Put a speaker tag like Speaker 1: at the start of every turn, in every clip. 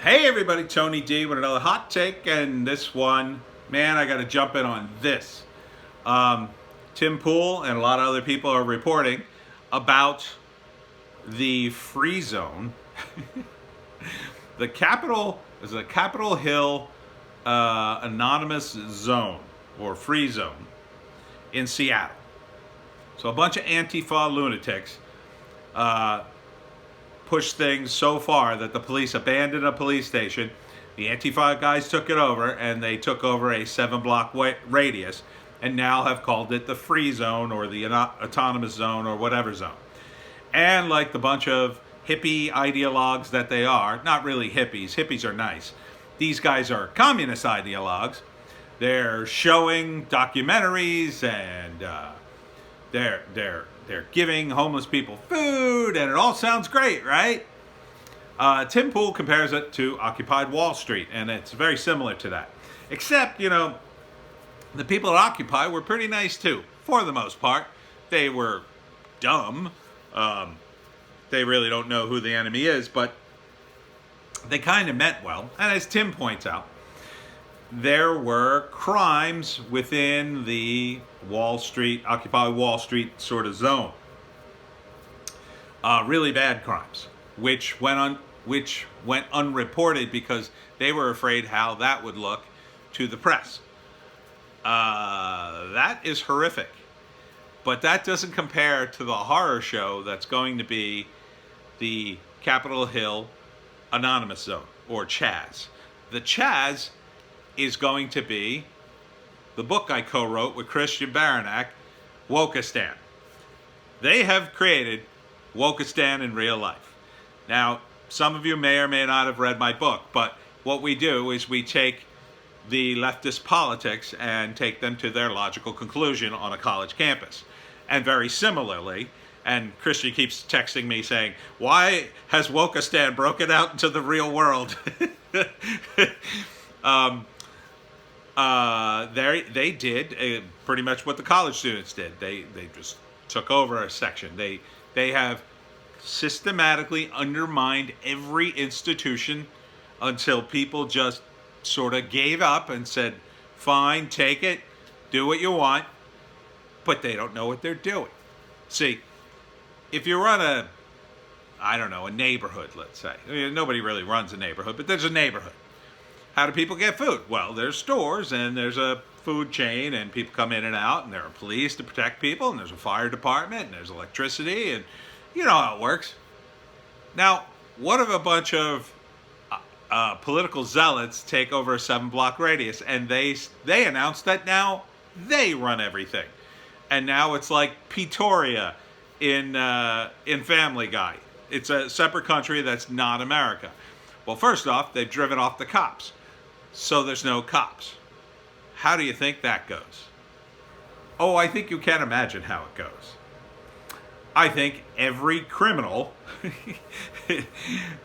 Speaker 1: Hey everybody, Tony D with another hot take, and this one, man, I got to jump in on this. Tim Pool and a lot of other people are reporting about the free zone. The Capitol is a Capitol Hill anonymous zone or free zone in Seattle. So a bunch of Antifa lunatics pushed things so far that the police abandoned a police station. The Antifa guys took it over, and they took over a 7-block radius, and now have called it the free zone or the autonomous zone or whatever zone. And like the bunch of hippie ideologues that they are, not really hippies, hippies are nice. These guys are communist ideologues. They're showing documentaries, and they're giving homeless people food, and it all sounds great, right? Tim Pool compares it to Occupy Wall Street, and it's very similar to that. Except, the people at Occupy were pretty nice too, for the most part. They were dumb. They really don't know who the enemy is, but they kind of meant well. And as Tim points out, there were crimes within the Occupy Wall Street sort of zone. Really bad crimes, which went unreported because they were afraid how that would look to the press. That is horrific. But that doesn't compare to the horror show that's going to be the Capitol Hill Anonymous Zone, or Chaz. The Chaz is going to be the book I co-wrote with Christian Baranek, Wokeistan. They have created Wokeistan in real life. Now, some of you may or may not have read my book, but what we do is we take the leftist politics and take them to their logical conclusion on a college campus. And very similarly, and Christian keeps texting me saying, why has Wokeistan broken out into the real world? They did pretty much what the college students did. They just took over a section. They have systematically undermined every institution until people just sort of gave up and said, fine, take it, do what you want, but they don't know what they're doing. See, if you run a neighborhood, let's say. I mean, nobody really runs a neighborhood, but there's a neighborhood. How do people get food? Well, there's stores, and there's a food chain, and people come in and out, and there are police to protect people, and there's a fire department, and there's electricity, and you know how it works. Now, what if a bunch of political zealots take over a 7-block radius, and they announced that now they run everything, and now it's like Peteroria in Family Guy. It's a separate country that's not America. Well, first off, they've driven off the cops, so there's no cops. How do you think that goes? Oh, I think you can imagine how it goes. I think every criminal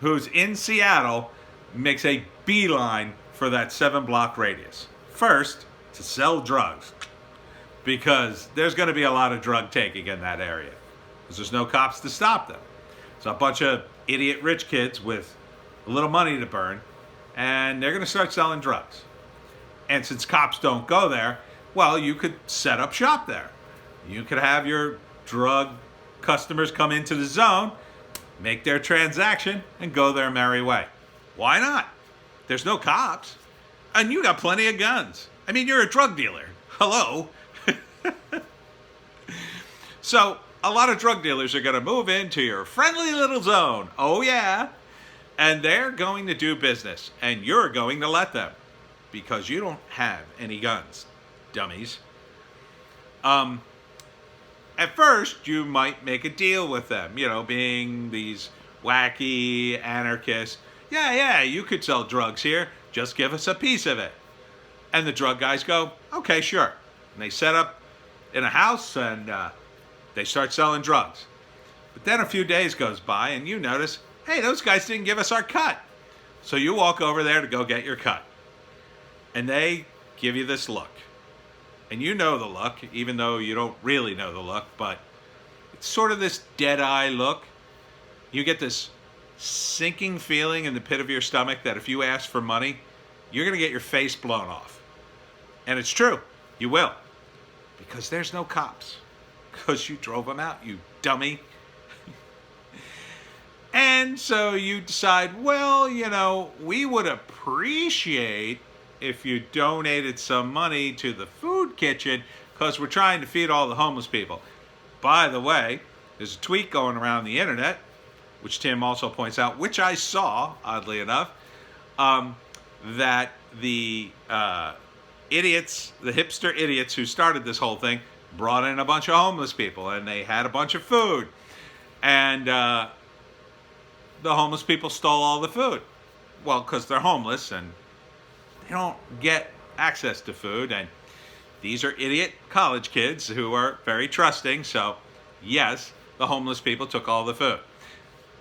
Speaker 1: who's in Seattle makes a beeline for that 7-block radius. First, to sell drugs, because there's going to be a lot of drug taking in that area, because there's no cops to stop them. It's a bunch of idiot rich kids with a little money to burn, and they're going to start selling drugs. And since cops don't go there, well, you could set up shop there. You could have your drug customers come into the zone, make their transaction, and go their merry way. Why not? There's no cops, and you got plenty of guns. I mean, you're a drug dealer. Hello? So, a lot of drug dealers are going to move into your friendly little zone. Oh, yeah. And they're going to do business, and you're going to let them, because you don't have any guns, dummies. At first, you might make a deal with them, being these wacky anarchists. Yeah, you could sell drugs here. Just give us a piece of it. And the drug guys go, okay, sure. And they set up in a house, and they start selling drugs. But then a few days goes by, and you notice, hey, those guys didn't give us our cut. So you walk over there to go get your cut. And they give you this look. And you know the look, even though you don't really know the look, but it's sort of this dead-eye look. You get this sinking feeling in the pit of your stomach that if you ask for money, you're going to get your face blown off. And it's true. You will. Because there's no cops. Because you drove them out, you dummy. And so you decide, well, we would appreciate if you donated some money to the food kitchen because we're trying to feed all the homeless people. By the way, there's a tweet going around the internet, which Tim also points out, which I saw, oddly enough, that the idiots, the hipster idiots who started this whole thing, brought in a bunch of homeless people, and they had a bunch of food. And the homeless people stole all the food. Well, because they're homeless and they don't get access to food. And these are idiot college kids who are very trusting. So, yes, the homeless people took all the food.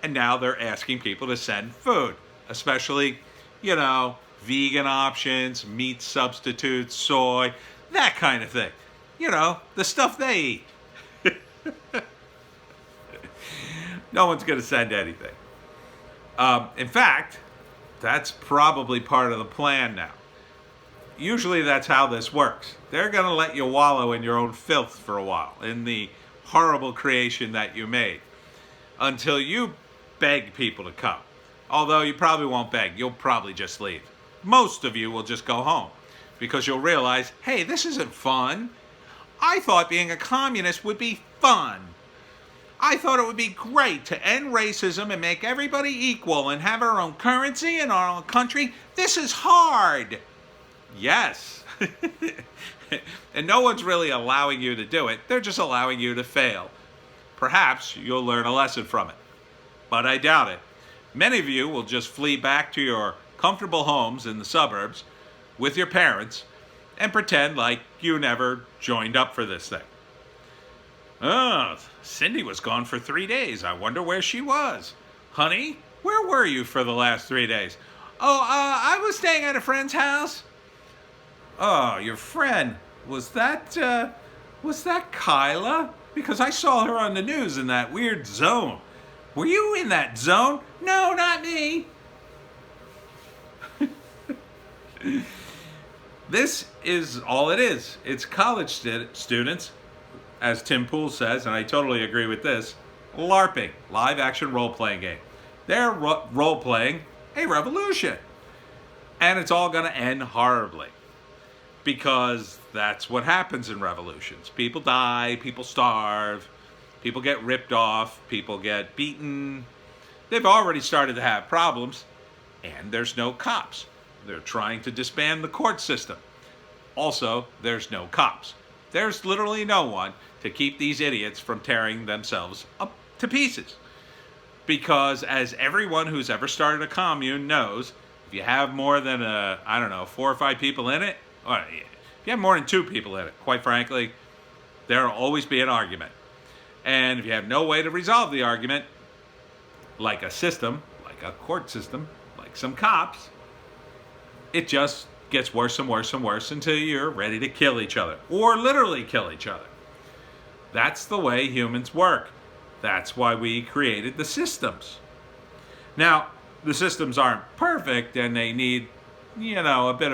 Speaker 1: And now they're asking people to send food, especially, vegan options, meat substitutes, soy, that kind of thing. The stuff they eat. No one's going to send anything. In fact, that's probably part of the plan now. Usually that's how this works. They're going to let you wallow in your own filth for a while, in the horrible creation that you made, until you beg people to come. Although you probably won't beg. You'll probably just leave. Most of you will just go home because you'll realize, hey, this isn't fun. I thought being a communist would be fun. I thought it would be great to end racism and make everybody equal and have our own currency and our own country. This is hard. Yes. And no one's really allowing you to do it. They're just allowing you to fail. Perhaps you'll learn a lesson from it. But I doubt it. Many of you will just flee back to your comfortable homes in the suburbs with your parents and pretend like you never joined up for this thing. Oh, Cindy was gone for 3 days. I wonder where she was. Honey, where were you for the last 3 days? Oh, I was staying at a friend's house. Oh, your friend. Was that Kyla? Because I saw her on the news in that weird zone. Were you in that zone? No, not me. This is all it is. It's college students, as Tim Pool says, and I totally agree with this, LARPing, live action role-playing game. They're role-playing a revolution. And it's all going to end horribly. Because that's what happens in revolutions. People die, people starve, people get ripped off, people get beaten. They've already started to have problems, and there's no cops. They're trying to disband the court system. Also, there's no cops. There's literally no one to keep these idiots from tearing themselves up to pieces. Because as everyone who's ever started a commune knows, if you have more than, 4 or 5 people in it, or if you have more than 2 people in it, quite frankly, there will always be an argument. And if you have no way to resolve the argument, like a system, like a court system, like some cops, it just gets worse and worse and worse until you're ready to kill each other, or literally kill each other. That's the way humans work. That's why we created the systems. Now, the systems aren't perfect, and they need, a bit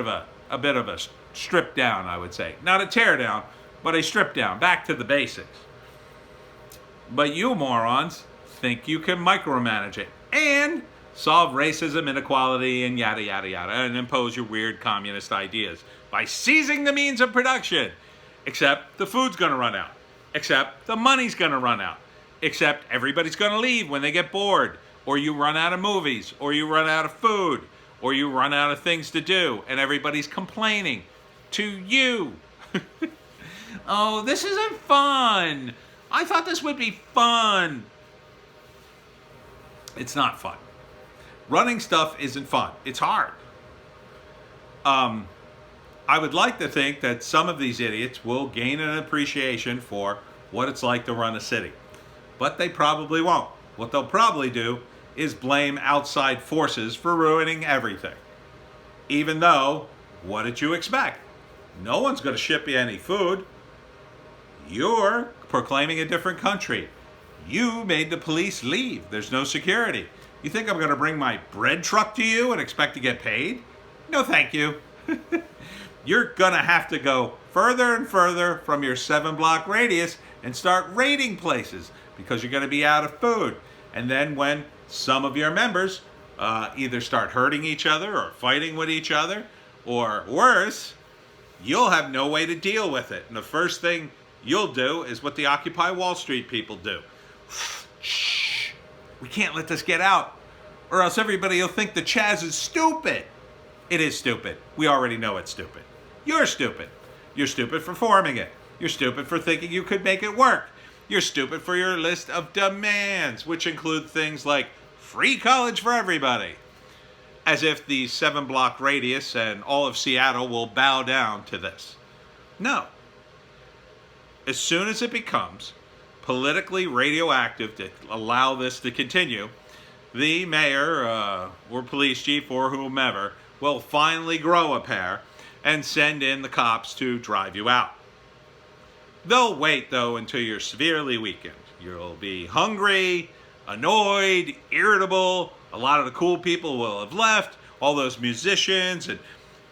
Speaker 1: of a strip down, I would say. Not a tear down, but a strip down, back to the basics. But you morons think you can micromanage it and solve racism, inequality, and yada, yada, yada, and impose your weird communist ideas by seizing the means of production. Except the food's going to run out. Except the money's going to run out. Except everybody's going to leave when they get bored. Or you run out of movies. Or you run out of food. Or you run out of things to do. And everybody's complaining to you. Oh, this isn't fun. I thought this would be fun. It's not fun. Running stuff isn't fun. It's hard. I would like to think that some of these idiots will gain an appreciation for what it's like to run a city. But they probably won't. What they'll probably do is blame outside forces for ruining everything. Even though, what did you expect? No one's going to ship you any food. You're proclaiming a different country. You made the police leave. There's no security. You think I'm going to bring my bread truck to you and expect to get paid? No, thank you. You're going to have to go further and further from your 7-block radius and start raiding places because you're going to be out of food. And then when some of your members either start hurting each other or fighting with each other, or worse, you'll have no way to deal with it. And the first thing you'll do is what the Occupy Wall Street people do. Shh, we can't let this get out, or else everybody will think the Chaz is stupid. It is stupid. We already know it's stupid. You're stupid. You're stupid for forming it. You're stupid for thinking you could make it work. You're stupid for your list of demands, which include things like free college for everybody. As if the 7-block radius and all of Seattle will bow down to this. No. As soon as it becomes politically radioactive to allow this to continue, the mayor or police chief or whomever will finally grow a pair and send in the cops to drive you out. They'll wait, though, until you're severely weakened. You'll be hungry, annoyed, irritable. A lot of the cool people will have left. All those musicians and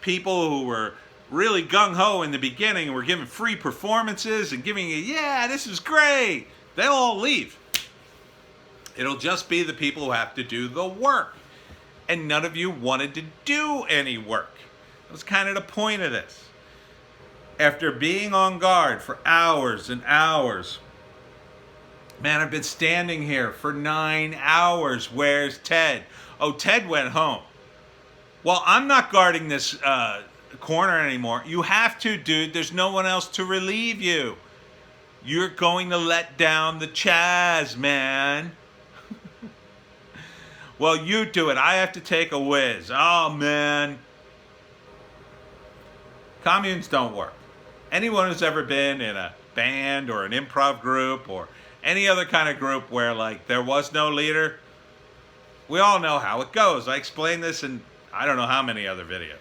Speaker 1: people who were really gung-ho in the beginning and were giving free performances and giving you, yeah, this is great. They'll all leave. It'll just be the people who have to do the work. And none of you wanted to do any work. That was kind of the point of this. After being on guard for hours and hours, man, I've been standing here for 9 hours. Where's Ted? Oh, Ted went home. Well, I'm not guarding this corner anymore. You have to, dude. There's no one else to relieve you. You're going to let down the Chaz, man. Well, you do it. I have to take a whiz. Oh, man. Communes don't work. Anyone who's ever been in a band or an improv group or any other kind of group where, like, there was no leader, we all know how it goes. I explained this in I don't know how many other videos.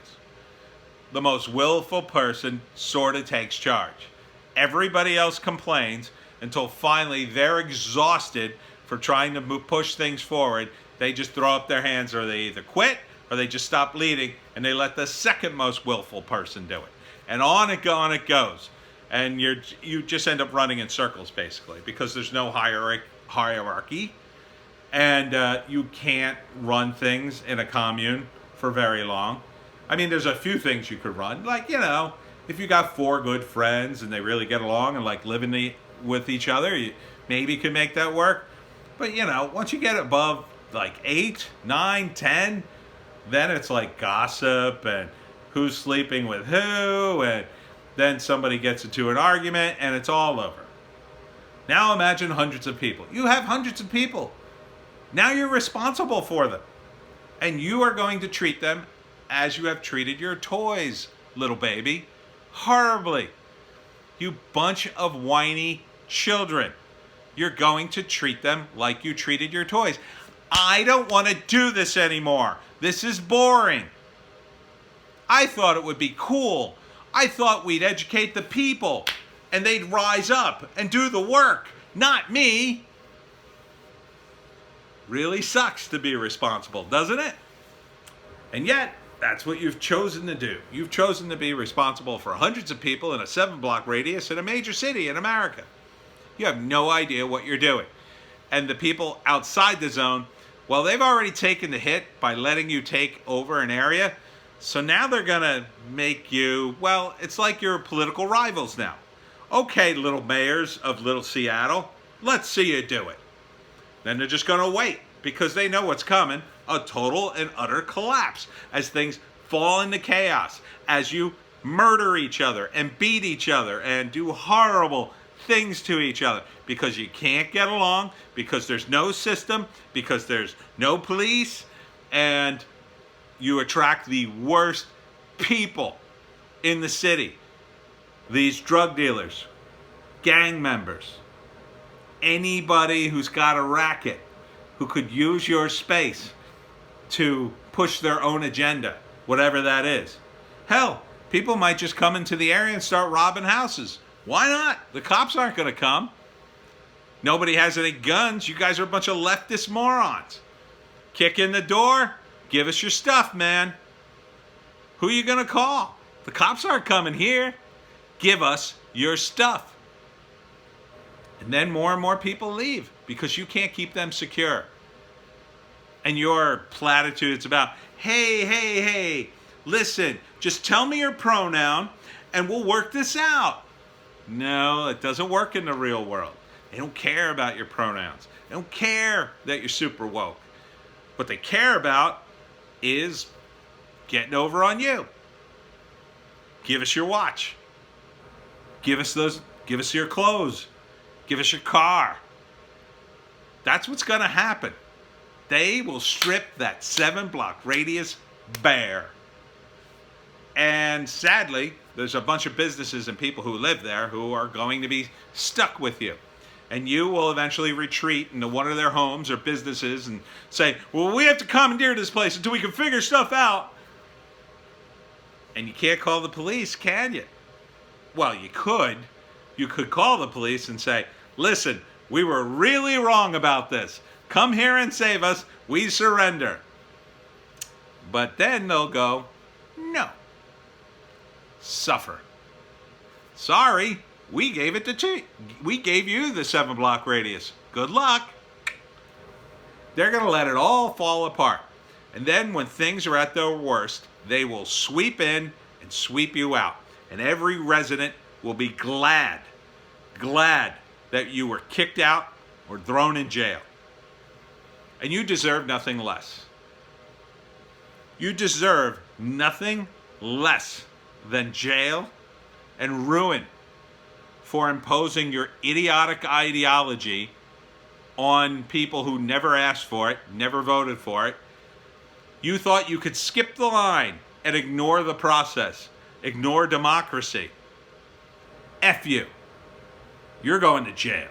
Speaker 1: The most willful person sort of takes charge. Everybody else complains until finally they're exhausted for trying to push things forward. They just throw up their hands, or they either quit or they just stop leading and they let the second most willful person do it. And on it goes. And you just end up running in circles, basically, because there's no hierarchy. And you can't run things in a commune for very long. I mean, there's a few things you could run. Like, you know, if you got 4 good friends and they really get along and like living with each other, you maybe could make that work. But, you know, once you get above like 8, 9, 10, then it's like gossip and who's sleeping with who, and then somebody gets into an argument and it's all over. Now imagine hundreds of people. You have hundreds of people. Now you're responsible for them. And you are going to treat them as you have treated your toys, little baby. Horribly. You bunch of whiny children. You're going to treat them like you treated your toys. I don't want to do this anymore. This is boring. I thought it would be cool. I thought we'd educate the people and they'd rise up and do the work, not me. Really sucks to be responsible, doesn't it? And yet, that's what you've chosen to do. You've chosen to be responsible for hundreds of people in a 7-block radius in a major city in America. You have no idea what you're doing. And the people outside the zone, well, they've already taken the hit by letting you take over an area. So now they're going to make you, well, it's like you're political rivals now. Okay, little mayors of Little Seattle, let's see you do it. Then they're just going to wait because they know what's coming, a total and utter collapse as things fall into chaos, as you murder each other and beat each other and do horrible things to each other because you can't get along, because there's no system, because there's no police, and you attract the worst people in the city. These drug dealers, gang members, anybody who's got a racket who could use your space to push their own agenda, whatever that is. Hell, people might just come into the area and start robbing houses. Why not? The cops aren't going to come. Nobody has any guns. You guys are a bunch of leftist morons. Kick in the door, give us your stuff, man. Who are you going to call? The cops aren't coming here. Give us your stuff. And then more and more people leave because you can't keep them secure. And your platitudes about, hey, listen, just tell me your pronoun and we'll work this out. No, it doesn't work in the real world. They don't care about your pronouns. They don't care that you're super woke. What they care about is getting over on you. Give us your watch. Give us your clothes. Give us your car. That's what's going to happen. They will strip that 7-block radius bare. And sadly, there's a bunch of businesses and people who live there who are going to be stuck with you. And you will eventually retreat into one of their homes or businesses and say, well, we have to commandeer this place until we can figure stuff out. And you can't call the police, can you? Well, you could. You could call the police and say, listen, we were really wrong about this. Come here and save us. We surrender. But then they'll go, no. Suffer. Sorry, we gave it to we gave you the 7-block radius. Good luck. They're going to let it all fall apart. And then when things are at their worst, they will sweep in and sweep you out. And every resident will be glad that you were kicked out or thrown in jail. And you deserve nothing less. You deserve nothing less than jail and ruin for imposing your idiotic ideology on people who never asked for it, never voted for it. You thought you could skip the line and ignore the process, ignore democracy. F you. You're going to jail.